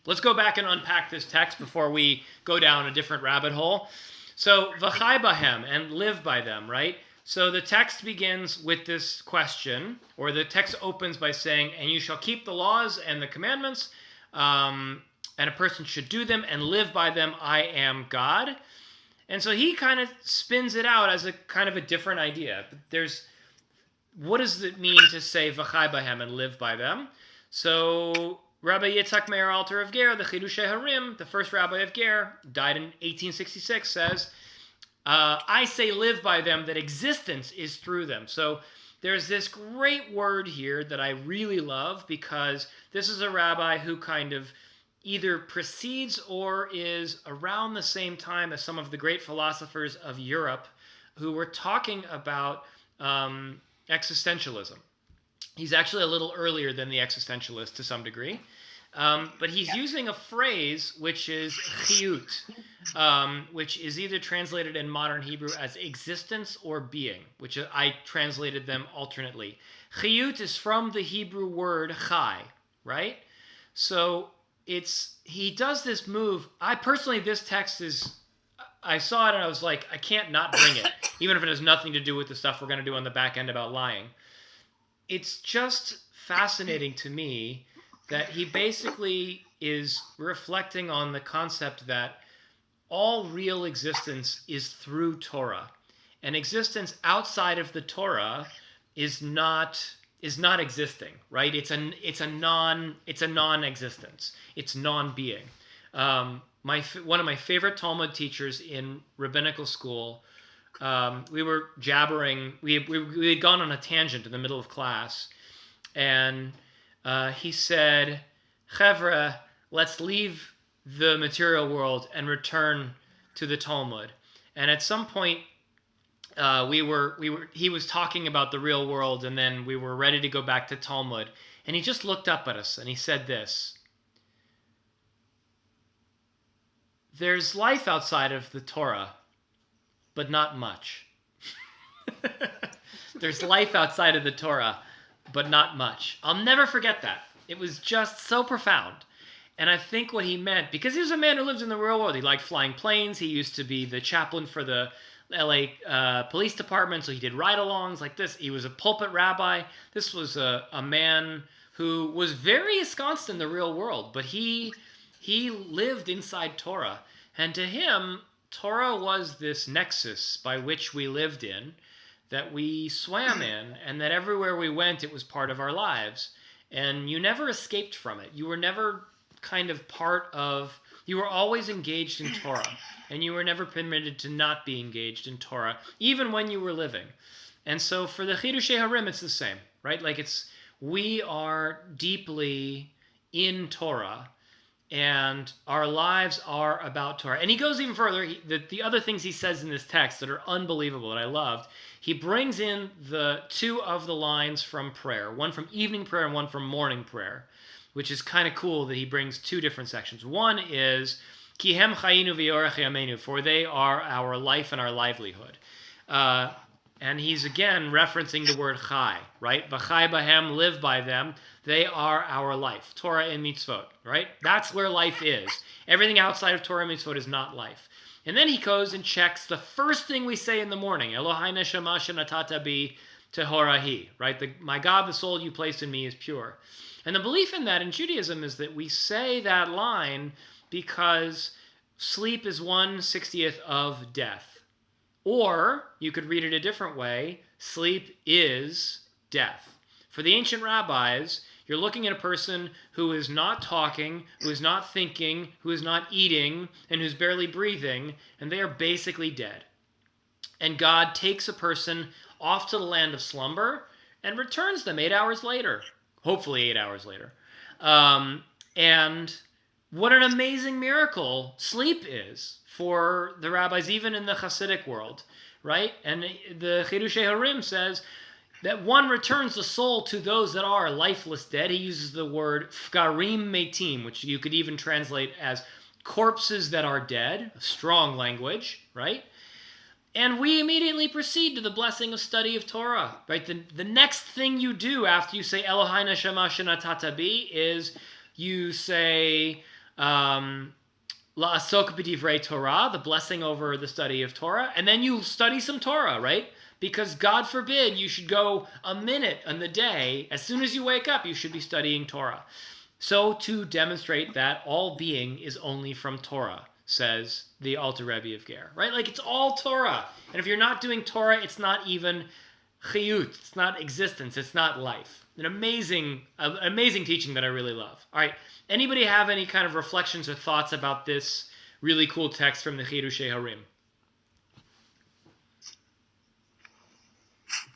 let's go back and unpack this text before we go down a different rabbit hole. So, v'chai bahem, and live by them, right? So the text begins with this question, or the text opens by saying, and you shall keep the laws and the commandments, and a person should do them and live by them. I am God. And so he kind of spins it out as a kind of a different idea. What does it mean to say v'chai bahem and live by them? So Rabbi Yitzhak Meir Alter of Ger, the Chiddushei HaRim, the first rabbi of Ger, died in 1866, says, I say live by them, that existence is through them. So there's this great word here that I really love, because this is a rabbi who kind of either precedes or is around the same time as some of the great philosophers of Europe who were talking about existentialism. He's actually a little earlier than the existentialist to some degree. But he's using a phrase which is chiyut, which is either translated in modern Hebrew as existence or being, which I translated them alternately. Chiyut is from the Hebrew word chai, right? So he does this move. This text I saw it and I was like, I can't not bring it, even if it has nothing to do with the stuff we're going to do on the back end about lying. It's just fascinating to me that he basically is reflecting on the concept that all real existence is through Torah, and existence outside of the Torah is not existing, right? It's a non-existence. It's non-being. One of my favorite Talmud teachers in rabbinical school, we were jabbering. We had gone on a tangent in the middle of class, and he said, "Chevra, let's leave the material world and return to the Talmud." And at some point, he was talking about the real world, and then we were ready to go back to Talmud. And he just looked up at us and he said this: "There's life outside of the Torah, but not much." There's life outside of the Torah, but not much. I'll never forget that. It was just so profound. And I think what he meant, because he was a man who lived in the real world. He liked flying planes. He used to be the chaplain for the LA police department, so he did ride-alongs like this. He was a pulpit rabbi. This was a man who was very ensconced in the real world, but he lived inside Torah. And to him, Torah was this nexus by which we lived in, that we swam in, and that everywhere we went, it was part of our lives. And you never escaped from it. You were never kind of you were always engaged in Torah, and you were never permitted to not be engaged in Torah, even when you were living. And so for the Chiddushei HaRim, it's the same, right? Like we are deeply in Torah, and our lives are about Torah. And he goes even further. The other things he says in this text that are unbelievable, that I loved, he brings in the two of the lines from prayer, one from evening prayer and one from morning prayer, which is kind of cool that he brings two different sections. One is, Ki hem chayinu v'yorech yameinu, for they are our life and our livelihood. And he's again referencing the word chai, right? V'chai bahem, live by them. They are our life. Torah and mitzvot, right? That's where life is. Everything outside of Torah and mitzvot is not life. And then he goes and checks the first thing we say in the morning. Elohai neshama shenatata bi tehorahi, right? My God, the soul you placed in me is pure. And the belief in that in Judaism is that we say that line because sleep is 1/60th of death. Or, you could read it a different way, sleep is death. For the ancient rabbis, you're looking at a person who is not talking, who is not thinking, who is not eating, and who's barely breathing, and they are basically dead. And God takes a person off to the land of slumber and returns them 8 hours later. Hopefully 8 hours later. And what an amazing miracle sleep is for the rabbis, even in the Hassidic world, right? And the Chiddushei HaRim says that one returns the soul to those that are lifeless dead. He uses the word fkarim metim, which you could even translate as corpses that are dead, strong language, right? And we immediately proceed to the blessing of study of Torah, right? The next thing you do after you say Elohai neshama shenatata bi is you say La'asok b'divrei Torah, the blessing over the study of Torah, and then you study some Torah, right? Because God forbid you should go a minute in the day. As soon as you wake up, you should be studying Torah. So to demonstrate that all being is only from Torah, says the Alter Rebbe of Ger, right? Like it's all Torah. And if you're not doing Torah, it's not even chiyut. It's not existence. It's not life. An amazing teaching that I really love. All right. Anybody have any kind of reflections or thoughts about this really cool text from the Chiddushei HaRim?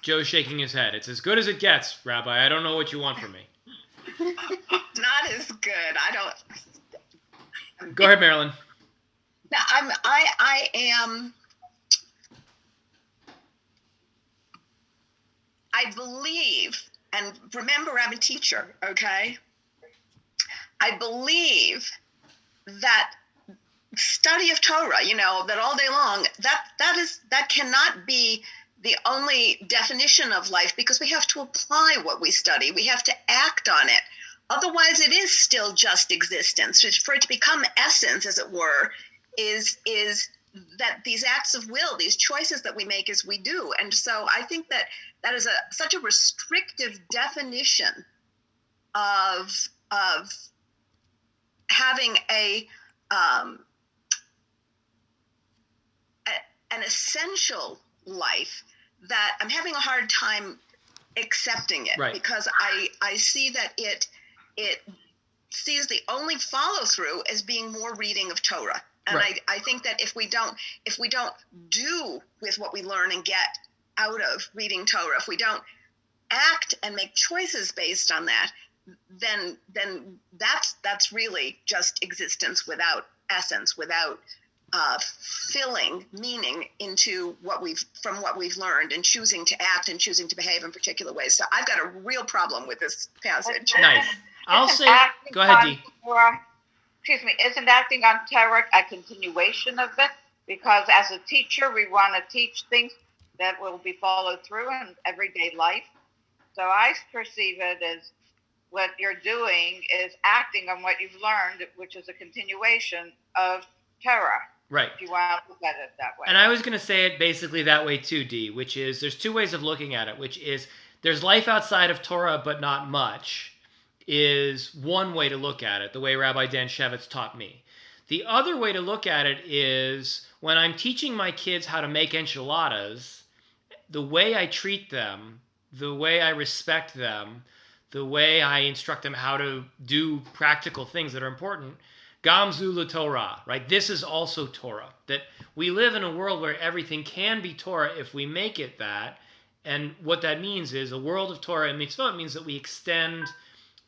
Joe's shaking his head. It's as good as it gets, Rabbi. I don't know what you want from me. Not as good. I don't. Go ahead, Marilyn. No, I am. I believe, and remember, I'm a teacher. Okay. I believe that study of Torah, that all day long, that cannot be the only definition of life, because we have to apply what we study. We have to act on it. Otherwise, it is still just existence. For it to become essence, as it were, is that these acts of will, these choices that we make as we do. And so I think that is such a restrictive definition of having an essential life that I'm having a hard time accepting it, right? Because I see that it sees the only follow through as being more reading of Torah. And right. I think that if we don't do with what we learn and get out of reading Torah, if we don't act and make choices based on that, then that's really just existence without essence, without filling meaning into what we've learned and choosing to act and choosing to behave in particular ways. So I've got a real problem with this passage. Nice. I'll say, go ahead, Dee. Isn't acting on Torah a continuation of it? Because as a teacher, we want to teach things that will be followed through in everyday life. So I perceive it as what you're doing is acting on what you've learned, which is a continuation of Torah. Right. If you want to look at it that way. And I was going to say it basically that way too, Dee, which is there's two ways of looking at it, which is there's life outside of Torah, but not much, is one way to look at it, the way Rabbi Dan Shevitz taught me. The other way to look at it is when I'm teaching my kids how to make enchiladas, the way I treat them, the way I respect them, the way I instruct them how to do practical things that are important, Gamzu LaTorah, right? This is also Torah. That we live in a world where everything can be Torah if we make it that. And what that means is a world of Torah and mitzvot means that we extend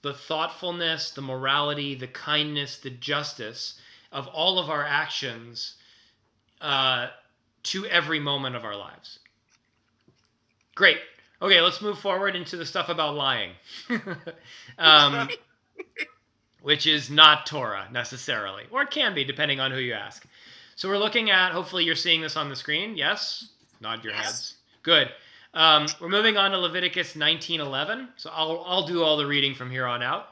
the thoughtfulness, the morality, the kindness, the justice of all of our actions to every moment of our lives. Great. Okay, let's move forward into the stuff about lying. Which is not Torah necessarily, or it can be depending on who you ask. So we're looking at, hopefully you're seeing this on the screen. Yes? Nod your heads. Good. We're moving on to Leviticus 19:11. So I'll do all the reading from here on out.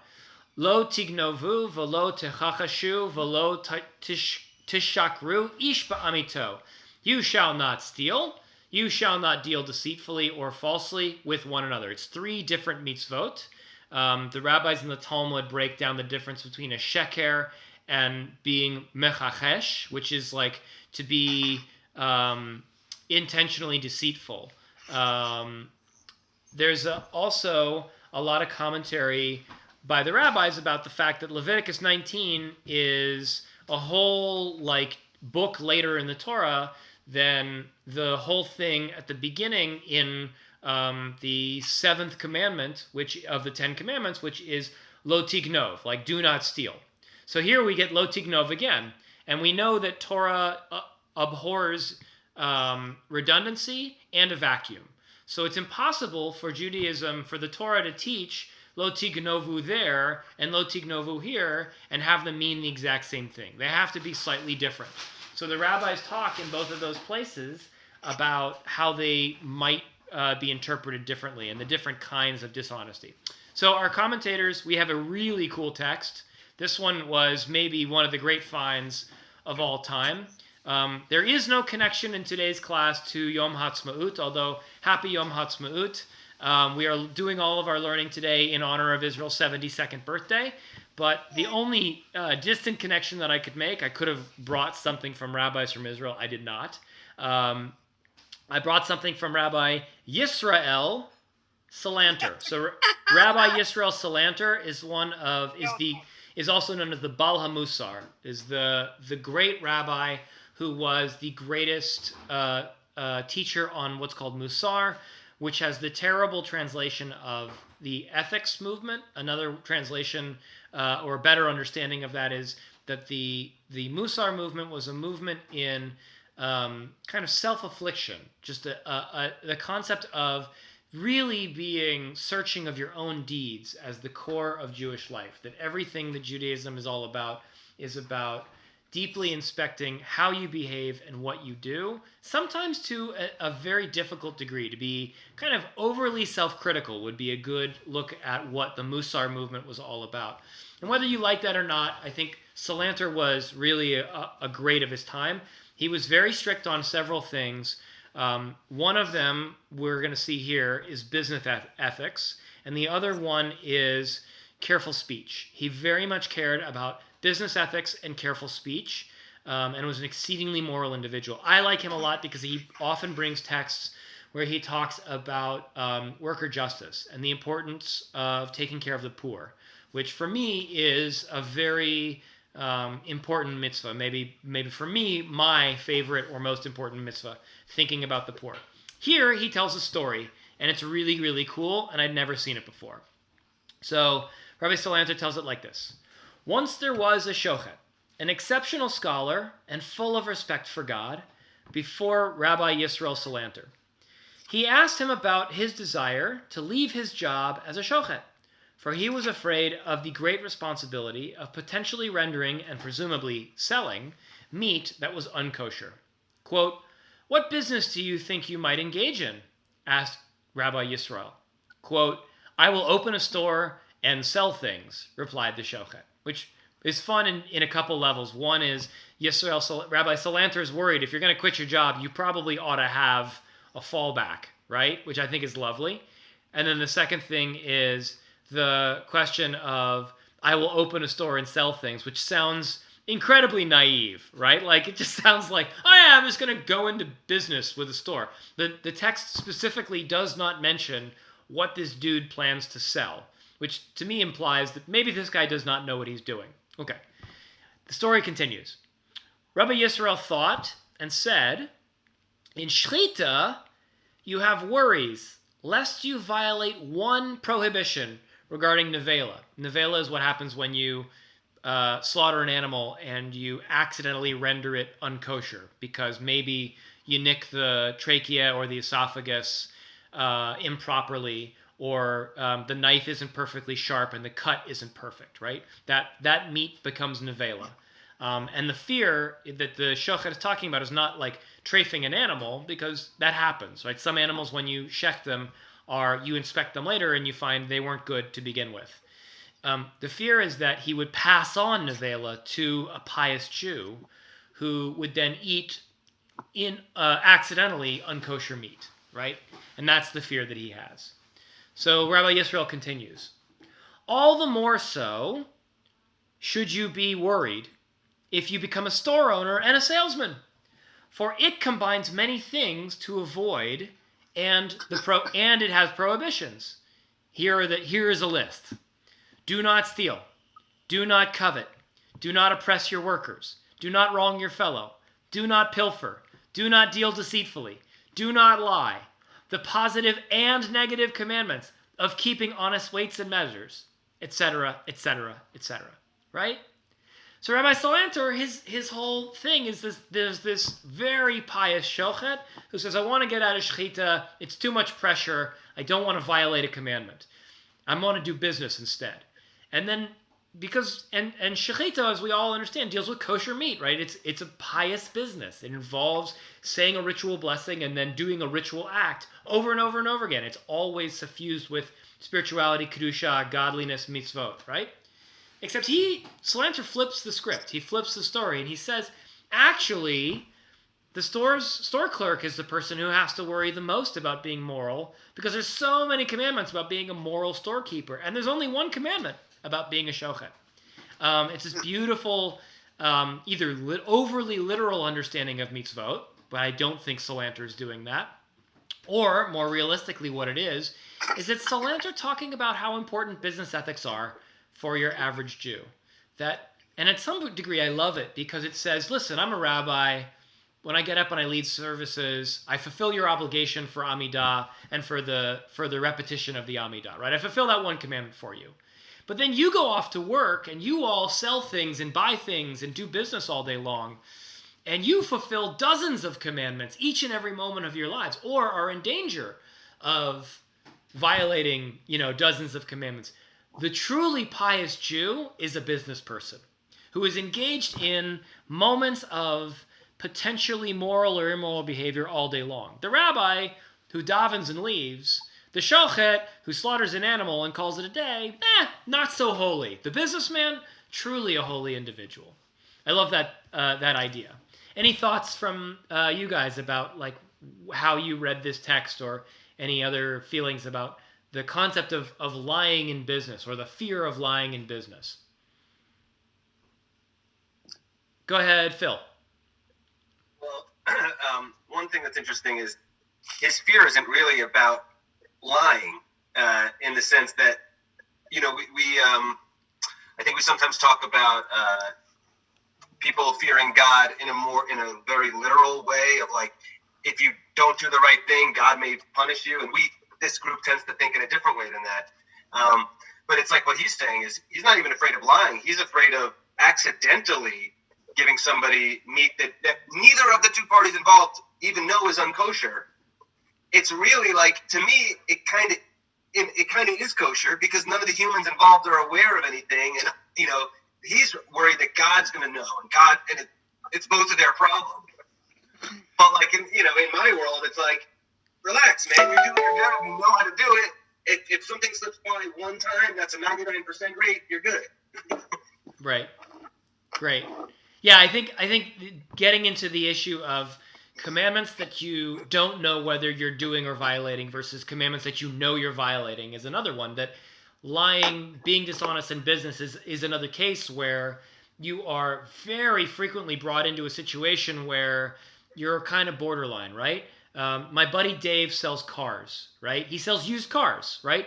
Lo tignovu velo techachashu velo tishakru ish ba'amito. You shall not steal. You shall not deal deceitfully or falsely with one another. It's 3 different mitzvot. The rabbis in the Talmud break down the difference between a sheker and being mechachesh, which is like to be intentionally deceitful. There's also a lot of commentary by the rabbis about the fact that Leviticus 19 is a whole book later in the Torah than the whole thing at the beginning in the 7th commandment, which of the 10 commandments, which is lo tignov, do not steal. So here we get lo tignov again, and we know that Torah abhors redundancy and a vacuum. So it's impossible for Judaism, for the Torah to teach lo tignovu there and lo tignovu here and have them mean the exact same thing. They have to be slightly different. So the rabbis talk in both of those places about how they might be interpreted differently and the different kinds of dishonesty. So our commentators, we have a really cool text This one was maybe one of the great finds of all time. There is no connection in today's class to Yom Ha'atzmaut, although happy Yom Ha'atzmaut. We are doing all of our learning today in honor of Israel's 72nd birthday. But the only distant connection that I could make, I could have brought something from rabbis from Israel. I did not. I brought something from Rabbi Yisroel Salanter. So Rabbi Yisroel Salanter is also known as the Baal HaMussar, is the great rabbi who was the greatest teacher on what's called Mussar, which has the terrible translation of the ethics movement. Another translation or a better understanding of that is that the Mussar movement was a movement in kind of self-affliction, just the concept of really searching of your own deeds as the core of Jewish life, that everything that Judaism is all about is about deeply inspecting how you behave and what you do, sometimes to a very difficult degree. To be kind of overly self-critical would be a good look at what the Mussar movement was all about. And whether you like that or not, I think Salanter was really a great of his time. He was very strict on several things. One of them we're going to see here is business ethics, and the other one is careful speech. He very much cared about business ethics and careful speech, and was an exceedingly moral individual. I like him a lot because he often brings texts where he talks about worker justice and the importance of taking care of the poor, which for me is a very important mitzvah. Maybe for me, my favorite or most important mitzvah, thinking about the poor. Here, he tells a story, and it's really, really cool, and I'd never seen it before. So Rabbi Salanter tells it like this. Once there was a shochet, an exceptional scholar and full of respect for God, before Rabbi Yisroel Salanter. He asked him about his desire to leave his job as a shochet, for he was afraid of the great responsibility of potentially rendering and presumably selling meat that was unkosher. Quote, "What business do you think you might engage in?" asked Rabbi Yisroel. Quote, "I will open a store and sell things," replied the shochet, which is fun in a couple levels. One is Rabbi Salanter is worried if you're going to quit your job, you probably ought to have a fallback, right? Which I think is lovely. And then the second thing is the question of, I will open a store and sell things, which sounds incredibly naive, right? Like, it just sounds like, oh yeah, I'm just going to go into business with a store. The text specifically does not mention what this dude plans to sell, which to me implies that maybe this guy does not know what he's doing. Okay. The story continues. Rabbi Yisroel thought and said, in shchita, you have worries, lest you violate one prohibition regarding nevela. Nevela is what happens when you slaughter an animal and you accidentally render it unkosher because maybe you nick the trachea or the esophagus improperly, or the knife isn't perfectly sharp and the cut isn't perfect, right? That meat becomes nevela. And the fear that the shochet is talking about is not like trafing an animal, because that happens, right? Some animals, when you shech them, you inspect them later and you find they weren't good to begin with. The fear is that he would pass on nevela to a pious Jew who would then eat accidentally unkosher meat, right? And that's the fear that he has. So Rabbi Yisroel continues, all the more so should you be worried if you become a store owner and a salesman, for it combines many things to avoid, and it has prohibitions. Here is a list. Do not steal. Do not covet. Do not oppress your workers. Do not wrong your fellow. Do not pilfer. Do not deal deceitfully. Do not lie. The positive and negative commandments of keeping honest weights and measures, etc., etc., etc. Right? So Rabbi Salanter, his whole thing is this. There's this very pious shochet who says, I want to get out of shechita. It's too much pressure. I don't want to violate a commandment. I want to do business instead. And then because shechita, as we all understand, deals with kosher meat, right? It's a pious business. It involves saying a ritual blessing and then doing a ritual act over and over and over again. It's always suffused with spirituality, kedusha, godliness, mitzvot, right? Except Salanter flips the script. He flips the story, and he says, actually, the store clerk is the person who has to worry the most about being moral, because there's so many commandments about being a moral storekeeper, and there's only one commandment about being a shochet. It's this beautiful, either overly literal understanding of mitzvot, but I don't think Salanter is doing that. Or, more realistically, what it is that Salanter talking about how important business ethics are for your average Jew. And at some degree, I love it, because it says, listen, I'm a rabbi. When I get up and I lead services, I fulfill your obligation for Amidah and for the repetition of the Amidah, right? I fulfill that one commandment for you. But then you go off to work, and you all sell things and buy things and do business all day long. And you fulfill dozens of commandments each and every moment of your lives, or are in danger of violating, dozens of commandments. The truly pious Jew is a business person who is engaged in moments of potentially moral or immoral behavior all day long. The rabbi who davens and leaves, the shochet who slaughters an animal and calls it a day, not so holy. The businessman, truly a holy individual. I love that idea. Any thoughts from you guys about how you read this text, or any other feelings about the concept of lying in business, or the fear of lying in business? Go ahead, Phil. Well, one thing that's interesting is his fear isn't really about lying, in the sense that, I think we sometimes talk about people fearing God in a very literal way of if you don't do the right thing, God may punish you. And this group tends to think in a different way than that. But it's what he's saying is he's not even afraid of lying. He's afraid of accidentally giving somebody meat that neither of the two parties involved even know is unkosher. It's really to me, it kind of is kosher, because none of the humans involved are aware of anything. And, he's worried that God's going to know, and it's both of their problem. But in my world, it's relax, man, you're doing your job, you know how to do it. If something slips by one time, that's a 99% rate, you're good. Right. Great. Yeah, I think getting into the issue of commandments that you don't know whether you're doing or violating versus commandments that you know you're violating is another one. That lying, being dishonest in business is another case where you are very frequently brought into a situation where you're kind of borderline, right? My buddy Dave sells cars, right? He sells used cars, right?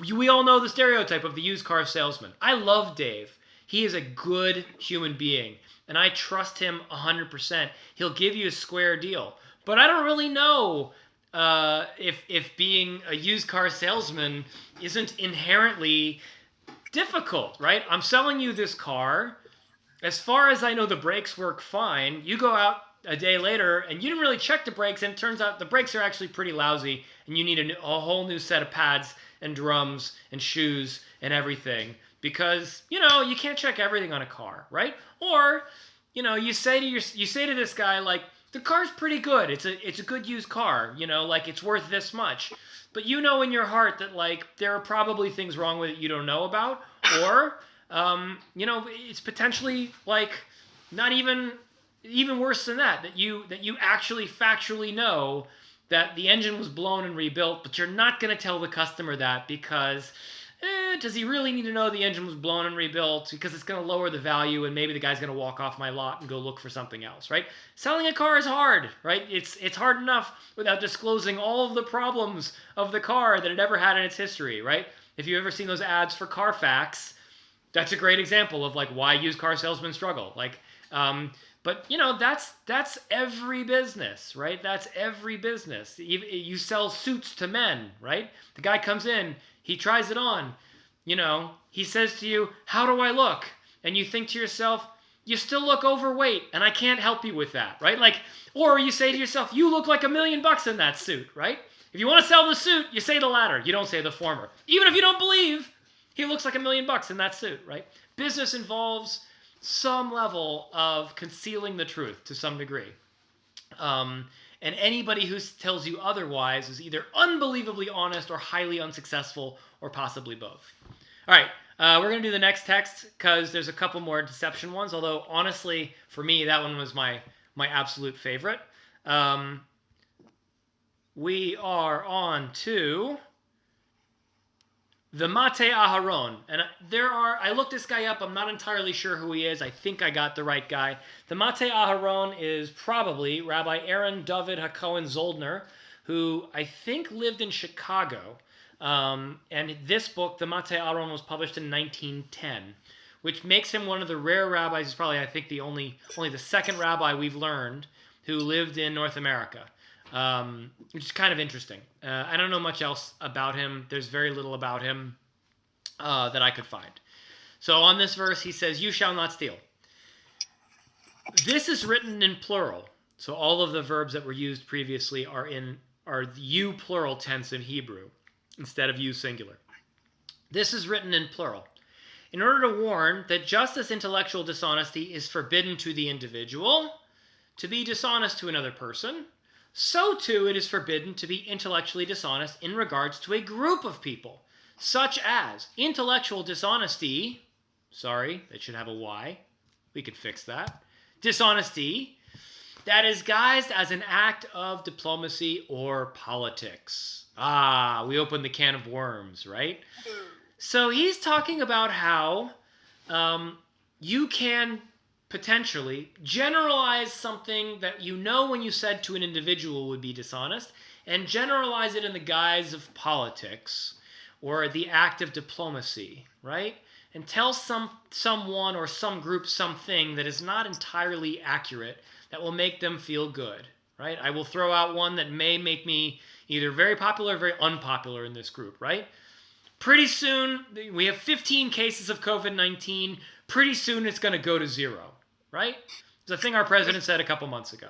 We all know the stereotype of the used car salesman. I love Dave. He is a good human being, and I trust him 100%. He'll give you a square deal. But I don't really know if being a used car salesman isn't inherently difficult, right? I'm selling you this car. As far as I know, the brakes work fine. You go out a day later, and you didn't really check the brakes, and it turns out the brakes are actually pretty lousy, and you need a whole new set of pads and drums and shoes and everything, because, you can't check everything on a car, right? Or, you say to this guy, the car's pretty good. It's a good used car, it's worth this much. But in your heart that, there are probably things wrong with it you don't know about, or, it's potentially, not even worse than that you actually factually know that the engine was blown and rebuilt, but you're not going to tell the customer that because does he really need to know the engine was blown and rebuilt? Because it's going to lower the value, and maybe the guy's going to walk off my lot and go look for something else, right? Selling a car is hard, right? It's hard enough without disclosing all of the problems of the car that it ever had in its history, right? If you've ever seen those ads for Carfax, that's a great example of why used car salesmen struggle. But that's every business, right? That's every business. You sell suits to men, right? The guy comes in, he tries it on, he says to you, "How do I look?" And you think to yourself, "You still look overweight, and I can't help you with that," right? Or you say to yourself, "You look like $1 million in that suit," right? If you want to sell the suit, you say the latter. You don't say the former. Even if you don't believe he looks like $1 million in that suit, right? Business involves some level of concealing the truth to some degree. And anybody who tells you otherwise is either unbelievably honest or highly unsuccessful, or possibly both. All right, We're going to do the next text because there's a couple more deception ones, although honestly, for me, that one was my absolute favorite. We are on to the Matei Aharon. And I looked this guy up. I'm not entirely sure who he is. I think I got the right guy. The Matei Aharon is probably Rabbi Aaron David HaKohen Zoldener, who I think lived in Chicago. And this book, the Matei Aharon, was published in 1910, which makes him one of the rare rabbis. He's probably, I think, only the second rabbi we've learned who lived in North America, which is kind of interesting. I don't know much else about him. There's very little about him that I could find. So on this verse, he says, "You shall not steal." This is written in plural. So all of the verbs that were used previously are you plural tense in Hebrew instead of you singular. This is written in plural in order to warn that just as intellectual dishonesty is forbidden to the individual to be dishonest to another person, so too it is forbidden to be intellectually dishonest in regards to a group of people, such as intellectual dishonesty. Sorry, it should have a Y. We could fix that. Dishonesty that is guised as an act of diplomacy or politics. We opened the can of worms, right? So he's talking about how you can potentially generalize something that you know when you said to an individual would be dishonest, and generalize it in the guise of politics or the act of diplomacy, right? And tell someone or some group something that is not entirely accurate that will make them feel good, right? I will throw out one that may make me either very popular or very unpopular in this group, right? Pretty soon, we have 15 cases of COVID-19. Pretty soon, it's going to go to 0, right? It's a thing our president said a couple months ago.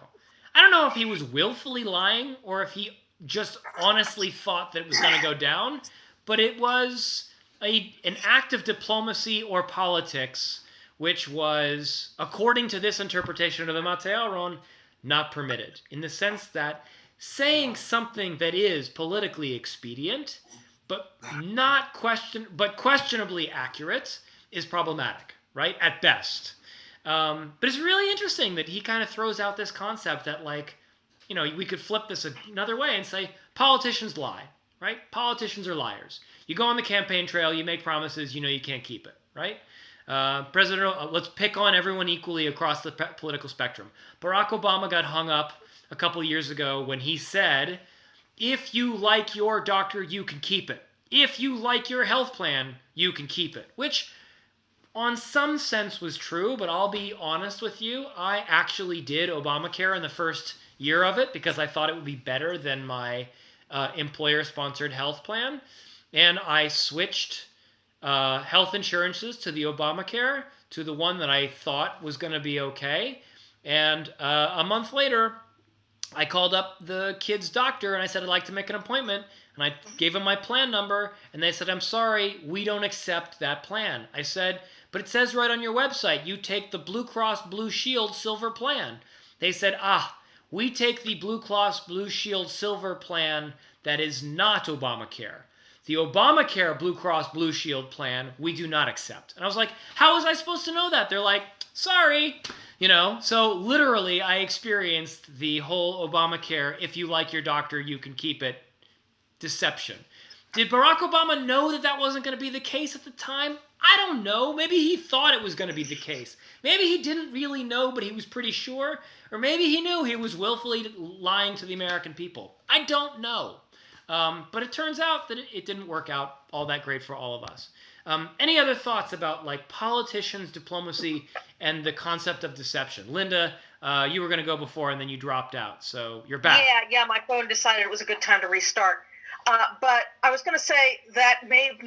I don't know if he was willfully lying or if he just honestly thought that it was going to go down, but it was an act of diplomacy or politics, which was, according to this interpretation of the Matei Aharon, not permitted, in the sense that saying something that is politically expedient, but questionably accurate, is problematic, right? At best. But it's really interesting that he kind of throws out this concept that, we could flip this another way and say politicians lie, right? Politicians are liars. You go on the campaign trail, you make promises, you can't keep it, right? Let's pick on everyone equally across the political spectrum. Barack Obama got hung up a couple years ago when he said, if you like your doctor, you can keep it. If you like your health plan, you can keep it. Which, on some sense, was true, but I'll be honest with you. I actually did Obamacare in the first year of it because I thought it would be better than my employer-sponsored health plan. And I switched health insurances to the Obamacare, to the one that I thought was going to be okay. And a month later, I called up the kid's doctor and I said, I'd like to make an appointment. And I gave him my plan number and they said, I'm sorry, we don't accept that plan. I said, but it says right on your website, you take the Blue Cross Blue Shield Silver plan. They said, we take the Blue Cross Blue Shield Silver plan that is not Obamacare. The Obamacare Blue Cross Blue Shield plan, we do not accept. And I was like, how was I supposed to know that? They're like, sorry. So literally I experienced the whole Obamacare, if you like your doctor, you can keep it, deception. Did Barack Obama know that wasn't going to be the case at the time? I don't know. Maybe he thought it was going to be the case. Maybe he didn't really know, but he was pretty sure. Or maybe he knew he was willfully lying to the American people. I don't know. But it turns out that it didn't work out all that great for all of us. Any other thoughts about politicians, diplomacy, and the concept of deception? Linda, you were going to go before and then you dropped out, so you're back. Yeah, my phone decided it was a good time to restart. But I was going to say that may have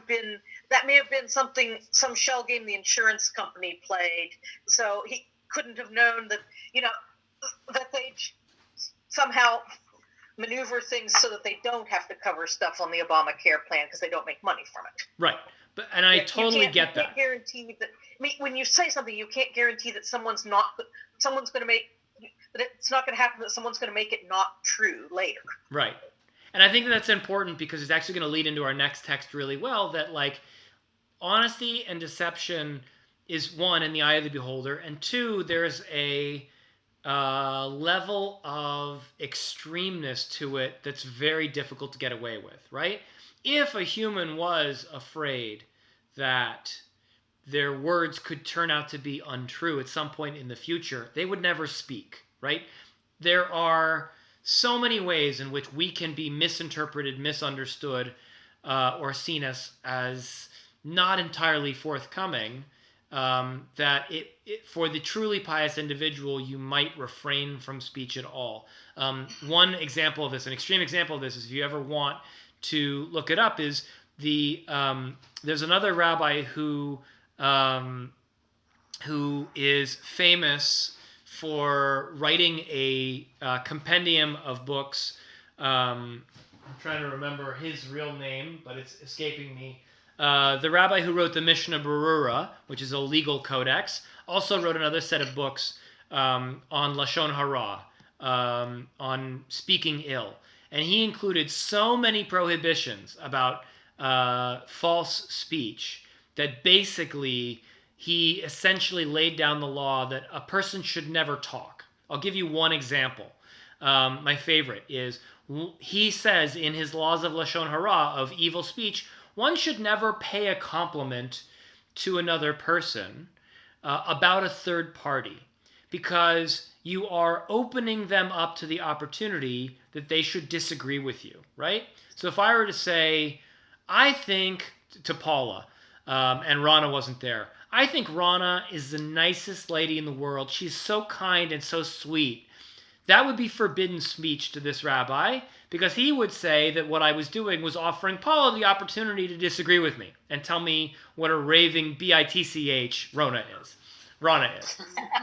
been some shell game the insurance company played. So he couldn't have known that, that they somehow maneuver things so that they don't have to cover stuff on the Obamacare plan because they don't make money from it. Right. And I totally get that. You can't guarantee that. When you say something, you can't guarantee that it's not going to happen, that someone's going to make it not true later. Right. And I think that's important because it's actually going to lead into our next text really well, that honesty and deception is one in the eye of the beholder, and two, there's a level of extremeness to it that's very difficult to get away with, right? If a human was afraid that their words could turn out to be untrue at some point in the future, they would never speak, right? There are so many ways in which we can be misinterpreted, misunderstood, or seen as not entirely forthcoming, that for the truly pious individual, you might refrain from speech at all. One example of this, an extreme example of this, is if you ever want to look it up, is there's another rabbi who is famous for writing a compendium of books. I'm trying to remember his real name, but it's escaping me. The rabbi who wrote the Mishnah Berurah, which is a legal codex, also wrote another set of books on Lashon Hara, on speaking ill. And he included so many prohibitions about false speech that basically he essentially laid down the law that a person should never talk. I'll give you one example. My favorite is, he says in his laws of Lashon Hara, of evil speech, one should never pay a compliment to another person about a third party, because you are opening them up to the opportunity that they should disagree with you, right? So if I were to say, I think, to Paula, and Rana wasn't there, I think Rana is the nicest lady in the world. She's so kind and so sweet. That would be forbidden speech to this rabbi, because he would say that what I was doing was offering Paula the opportunity to disagree with me and tell me what a raving bitch Rana is. Rana is.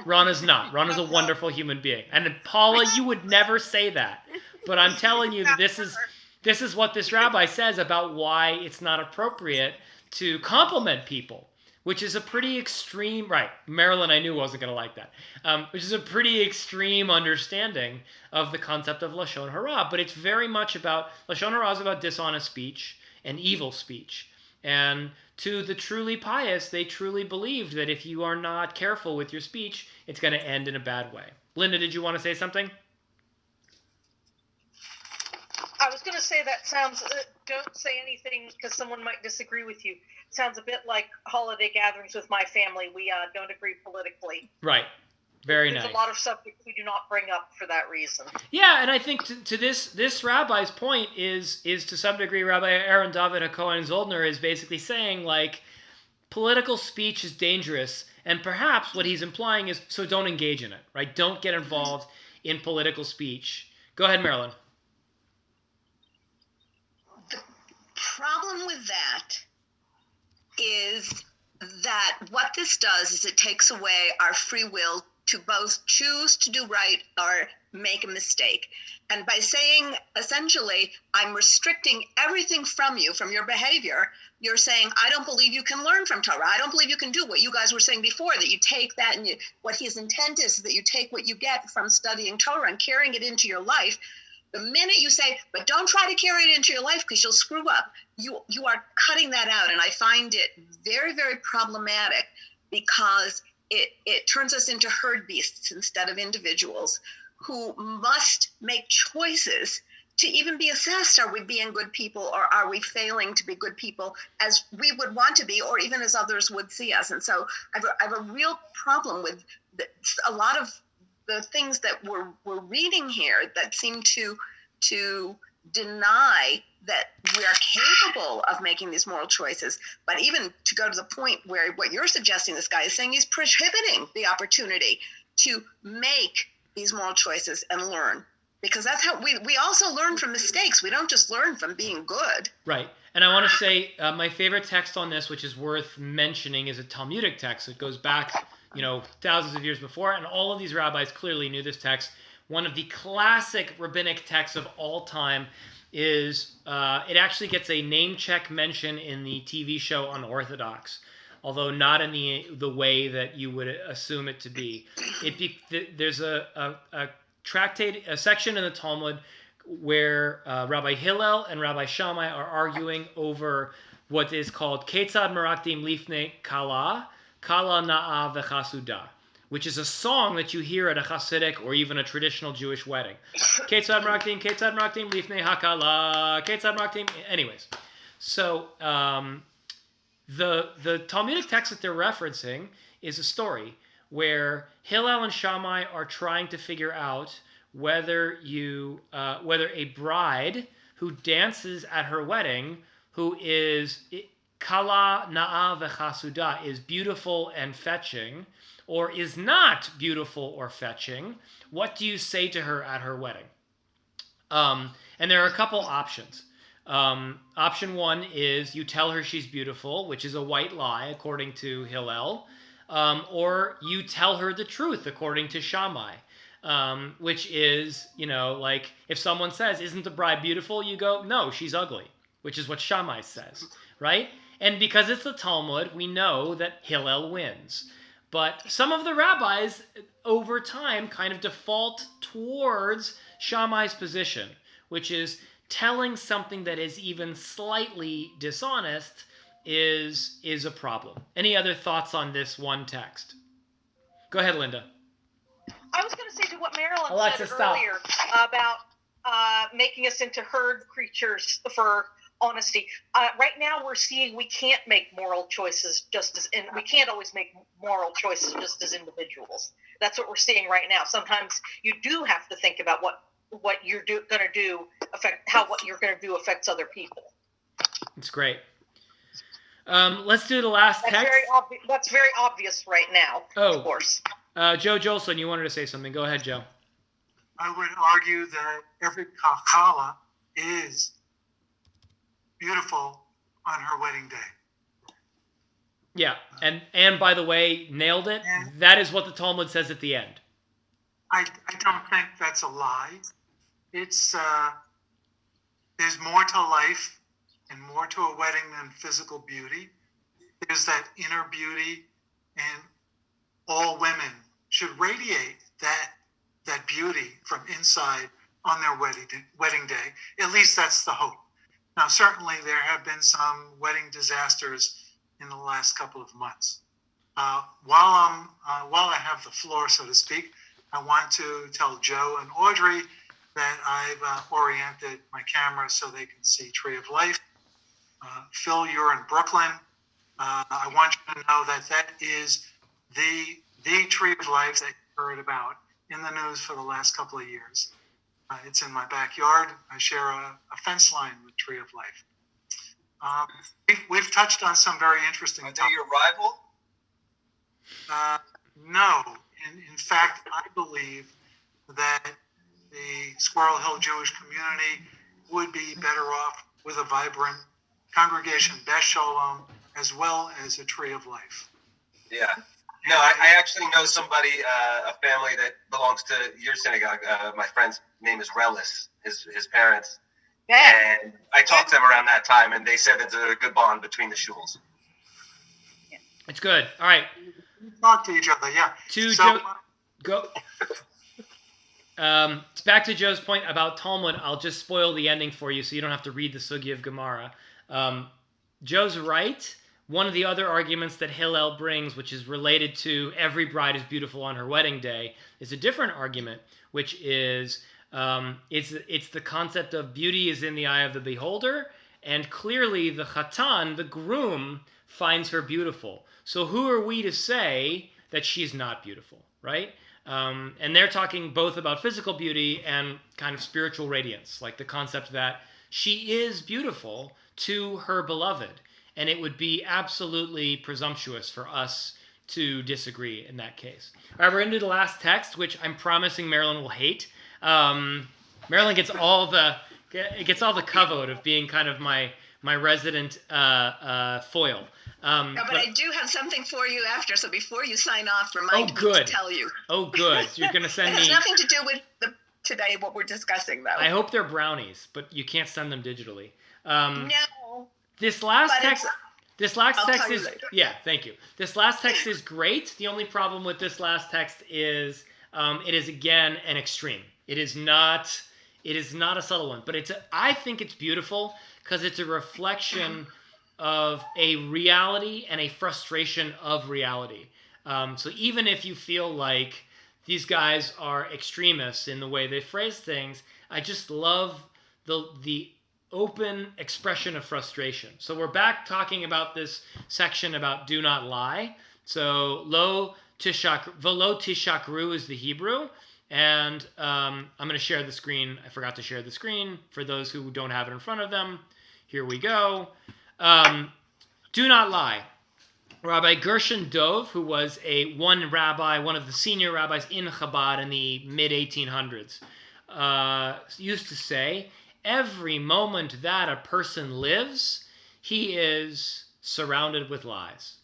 Rana's not. Rana's a wonderful human being. And Paula, you would never say that. But I'm telling you, this is what this rabbi says about why it's not appropriate to compliment people, which is a pretty extreme, right, Marilyn I knew wasn't going to like that, which is a pretty extreme understanding of the concept of Lashon Hara. But it's very much about, Lashon Hara is about dishonest speech and evil speech. And to the truly pious, they truly believed that if you are not careful with your speech, it's going to end in a bad way. Linda, did you want to say something? I was going to say that sounds, don't say anything because someone might disagree with you. Sounds a bit like holiday gatherings with my family. We don't agree politically. Right. Very nice. There's a lot of subjects we do not bring up for that reason. Yeah, and I think to this rabbi's point is to some degree, Rabbi Aharon Zoldener is basically saying, like, political speech is dangerous, and perhaps what he's implying is, so don't engage in it, right? Don't get involved in political speech. Go ahead, Marilyn. The problem with that is that what this does is it takes away our free will to both choose to do right or make a mistake. And by saying, essentially, I'm restricting everything from you, from your behavior, you're saying, I don't believe you can learn from Torah. I don't believe you can do what you guys were saying before, that you take that and what his intent is that you take what you get from studying Torah and carrying it into your life. The minute you say, but don't try to carry it into your life because you'll screw up, you are cutting that out. And I find it very, very problematic, because it turns us into herd beasts instead of individuals who must make choices to even be assessed. Are we being good people, or are we failing to be good people as we would want to be, or even as others would see us? And so I have a real problem with a lot of the things that we're reading here that seem to deny that we are capable of making these moral choices. But even to go to the point where what you're suggesting this guy is saying, he's prohibiting the opportunity to make these moral choices and learn. Because that's how we also learn from mistakes. We don't just learn from being good. Right. And I want to say my favorite text on this, which is worth mentioning, is a Talmudic text. It goes back, thousands of years before, and all of these rabbis clearly knew this text. One of the classic rabbinic texts of all time is, it actually gets a name check mention in the TV show Unorthodox, although not in the way that you would assume it to be. There's a tractate, a section in the Talmud where Rabbi Hillel and Rabbi Shammai are arguing over what is called Ketzad Maraktim Lifnei Kala, Kala Na'a V'Chasuda, which is a song that you hear at a Hassidic or even a traditional Jewish wedding. Ketzad Maraktim Lifnei Hakala, Ketzad Maraktim. Anyways, so the Talmudic text that they're referencing is a story where Hillel and Shammai are trying to figure out whether a bride who dances at her wedding, who is Kala Na'a V'Chasuda, is beautiful and fetching, or is not beautiful or fetching. What do you say to her at her wedding? And there are a couple options. Option one is you tell her she's beautiful, which is a white lie according to Hillel, or you tell her the truth according to Shammai, which is, like if someone says, "Isn't the bride beautiful?" you go, "No, she's ugly," which is what Shammai says, right? And because it's the Talmud, we know that Hillel wins. But some of the rabbis over time kind of default towards Shammai's position, which is telling something that is even slightly dishonest is a problem. Any other thoughts on this one text? Go ahead, Linda. I was going to say to what Marilyn Alexa, said stop. earlier about making us into herd creatures for honesty. Right now, we're seeing we can't make moral choices we can't always make moral choices just as individuals. That's what we're seeing right now. Sometimes you do have to think about what you're going to do what you're going to do affects other people. It's great. Let's do the last text. That's very obvious right now. Of course. Joe Jolson, you wanted to say something. Go ahead, Joe. I would argue that every kakala is beautiful on her wedding day. Yeah, and by the way, nailed it. That is what the Talmud says at the end. I don't think that's a lie. It's there's more to life and more to a wedding than physical beauty. There's that inner beauty, and all women should radiate that beauty from inside on their wedding day. At least that's the hope. Now, certainly there have been some wedding disasters in the last couple of months. While I have the floor, so to speak, I want to tell Joe and Audrey that I've oriented my camera so they can see Tree of Life. Phil, you're in Brooklyn. I want you to know that is the Tree of Life that you heard about in the news for the last couple of years. It's in my backyard. I share a fence line with Tree of Life. We've touched on some very interesting topics. Are they your rival? No. In fact, I believe that the Squirrel Hill Jewish community would be better off with a vibrant congregation, Beth Shalom, as well as a Tree of Life. Yeah. No, I actually know somebody, a family that belongs to your synagogue. My friend's name is Relis, his parents. Yeah. And I talked to them around that time, and they said that there's a good bond between the shuls. It's good. All right. We talk to each other, yeah. Go. It's back to Joe's point about Talmud. I'll just spoil the ending for you so you don't have to read the Sugi of Gemara. Joe's right. One of the other arguments that Hillel brings, which is related to every bride is beautiful on her wedding day, is a different argument, which is it's the concept of beauty is in the eye of the beholder, and clearly the chatan, the groom, finds her beautiful. So who are we to say that she's not beautiful, right? And they're talking both about physical beauty and kind of spiritual radiance, like the concept that she is beautiful to her beloved. And it would be absolutely presumptuous for us to disagree in that case. All right, we're into the last text, which I'm promising Marilyn will hate. Marilyn gets all the kavod of being kind of my resident foil. No, but I do have something for you after. So before you sign off, remind me to tell you. Oh, good. So you're going to send me. It has nothing to do with today what we're discussing, though. I hope they're brownies, but you can't send them digitally. No. This last text is yeah. Thank you. This last text is great. The only problem with this last text is it is again an extreme. It is not a subtle one, but I think it's beautiful because it's a reflection of a reality and a frustration of reality. So even if you feel like these guys are extremists in the way they phrase things, I just love the open expression of frustration. So we're back talking about this section about do not lie. So velo tishakru is the Hebrew. And I'm going to share the screen. I forgot to share the screen for those who don't have it in front of them. Here we go. Do not lie. Rabbi Gershon Dov, who was one of the senior rabbis in Chabad in the mid-1800s, used to say, every moment that a person lives, he is surrounded with lies.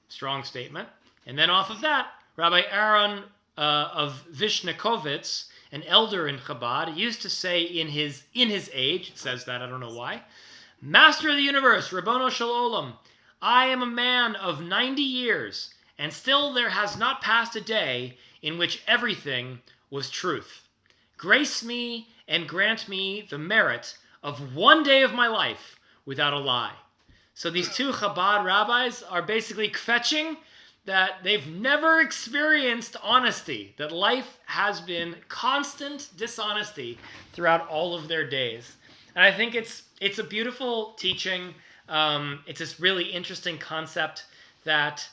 Strong statement. And then off of that, Rabbi Aaron of Vishnekovitz, an elder in Chabad, used to say in his age, it says that, I don't know why, Master of the universe, Rabbono Shel Olam, I am a man of 90 years, and still there has not passed a day in which everything was truth. Grace me and grant me the merit of one day of my life without a lie. So these two Chabad rabbis are basically kvetching that they've never experienced honesty, that life has been constant dishonesty throughout all of their days. And I think it's a beautiful teaching. It's this really interesting concept that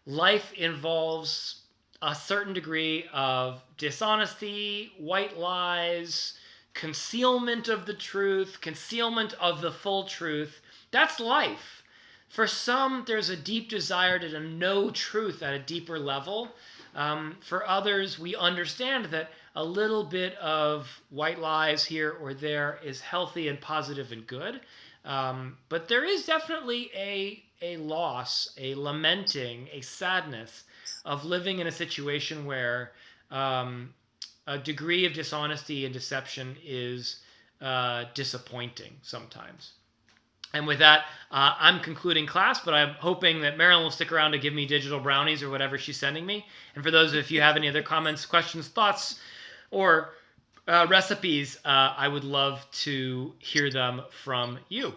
life involves a certain degree of dishonesty, white lies, concealment of the truth, concealment of the full truth. That's life. For some, there's a deep desire to know truth at a deeper level. For others, we understand that a little bit of white lies here or there is healthy and positive and good. But there is definitely a loss, a lamenting, a sadness of living in a situation where a degree of dishonesty and deception is disappointing sometimes. And with that, I'm concluding class, but I'm hoping that Marilyn will stick around to give me digital brownies or whatever she's sending me. And for those, if you have any other comments, questions, thoughts, or recipes, I would love to hear them from you.